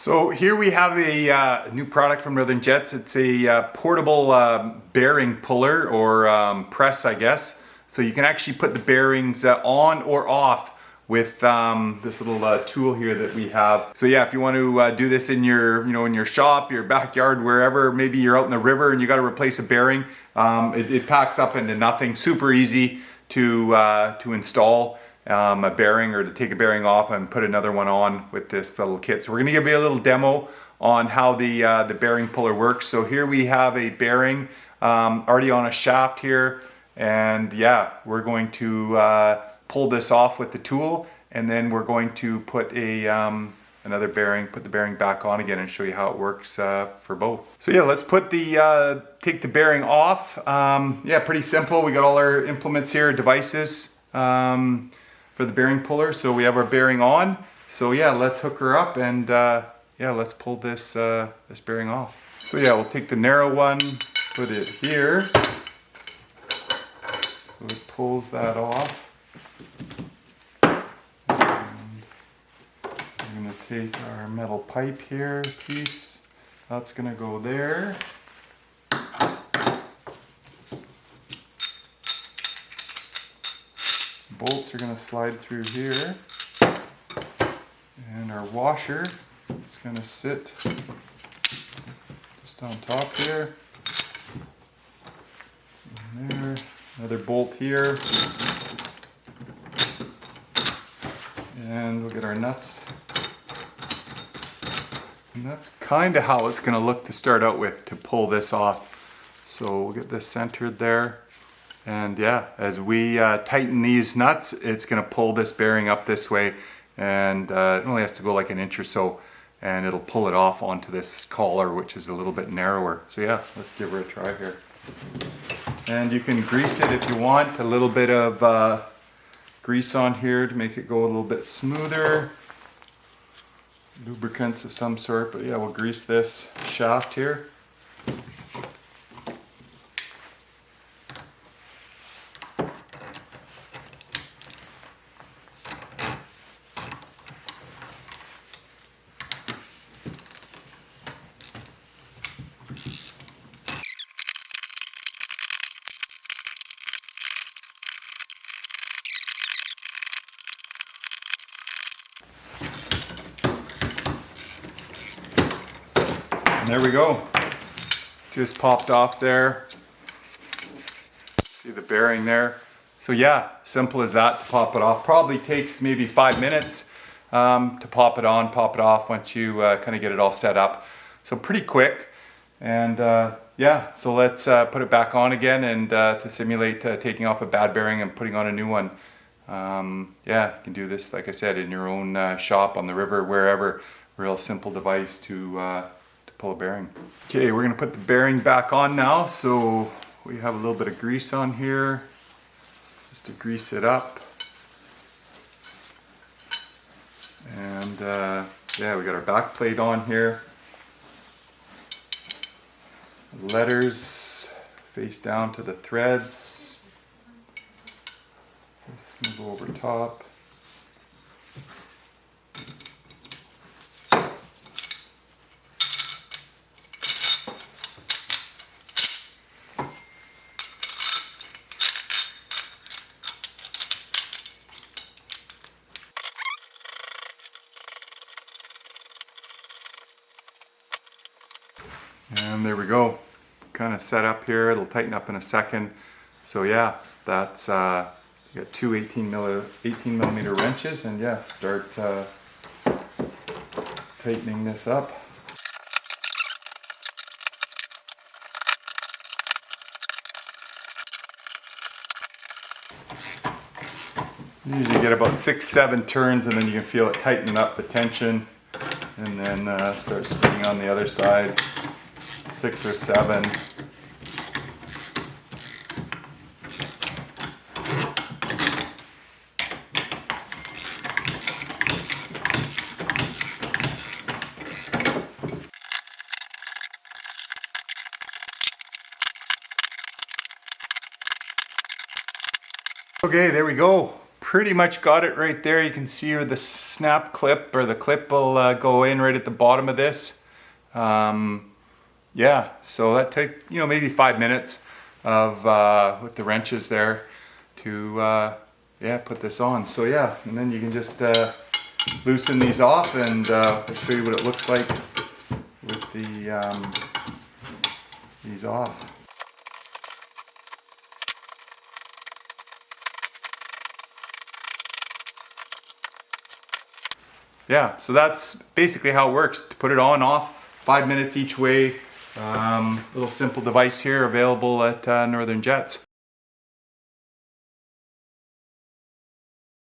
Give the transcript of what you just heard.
So here we have a new product from Northern Jets. It's a portable bearing puller or press, I guess. So you can actually put the bearings on or off with this little tool here that we have. So yeah, if you want to do this in your, in your shop, your backyard, wherever, maybe you're out in the river and you got to replace a bearing, it packs up into nothing. Super easy to install. A bearing, or to take a bearing off and put another one on with this little kit. So we're going to give you a little demo on how the bearing puller works. So here we have a bearing already on a shaft here, and yeah, we're going to pull this off with the tool, and then we're going to put another bearing, put the bearing back on again, and show you how it works for both. So yeah, let's put take the bearing off. Yeah, pretty simple. We got all our implements here, devices. For the bearing puller. So we have our bearing on. So yeah, let's hook her up and yeah, let's pull this this bearing off. So yeah, we'll take the narrow one, put it here. So it pulls that off. And we're gonna take our metal pipe here, piece. That's gonna go there. Bolts are going to slide through here, and our washer is going to sit just on top here, and there, another bolt here, and we'll get our nuts, and that's kind of how it's going to look to start out with to pull this off. So we'll get this centered there. And yeah, as we tighten these nuts, it's going to pull this bearing up this way, and it only has to go like an inch or so, and it'll pull it off onto this collar, which is a little bit narrower. So yeah, let's give her a try here. And you can grease it if you want, a little bit of grease on here to make it go a little bit smoother. Lubricants of some sort, but yeah, we'll grease this shaft here. And there we go. Just popped off there. See the bearing there. So yeah, simple as that to pop it off. Probably takes maybe 5 minutes to pop it on, pop it off once you kind of get it all set up. So pretty quick. And yeah, so let's put it back on again and to simulate taking off a bad bearing and putting on a new one. Yeah, you can do this, like I said, in your own shop, on the river, wherever. Real simple device to pull a bearing. Okay, we're going to put the bearing back on now. So we have a little bit of grease on here just to grease it up. And yeah, we got our back plate on here. Letters face down to the threads. This is going to go over top. And there we go, kind of set up here. It'll tighten up in a second. So yeah, that's you got two 18 millimeter wrenches, and yeah, start tightening this up. You usually get about 6-7 turns, and then you can feel it tighten up the tension, and then start spinning on the other side. 6 or 7. Okay, there we go. pretty much got it right there. You can see where the snap clip or the clip will go in right at the bottom of this. Yeah, so that took, you know, maybe 5 minutes of with the wrenches there to yeah, put this on. So yeah, and then you can just loosen these off, and I'll show you what it looks like with the these off. Yeah, so that's basically how it works. To put it on, off, 5 minutes each way. Little simple device here available at Northern Jets.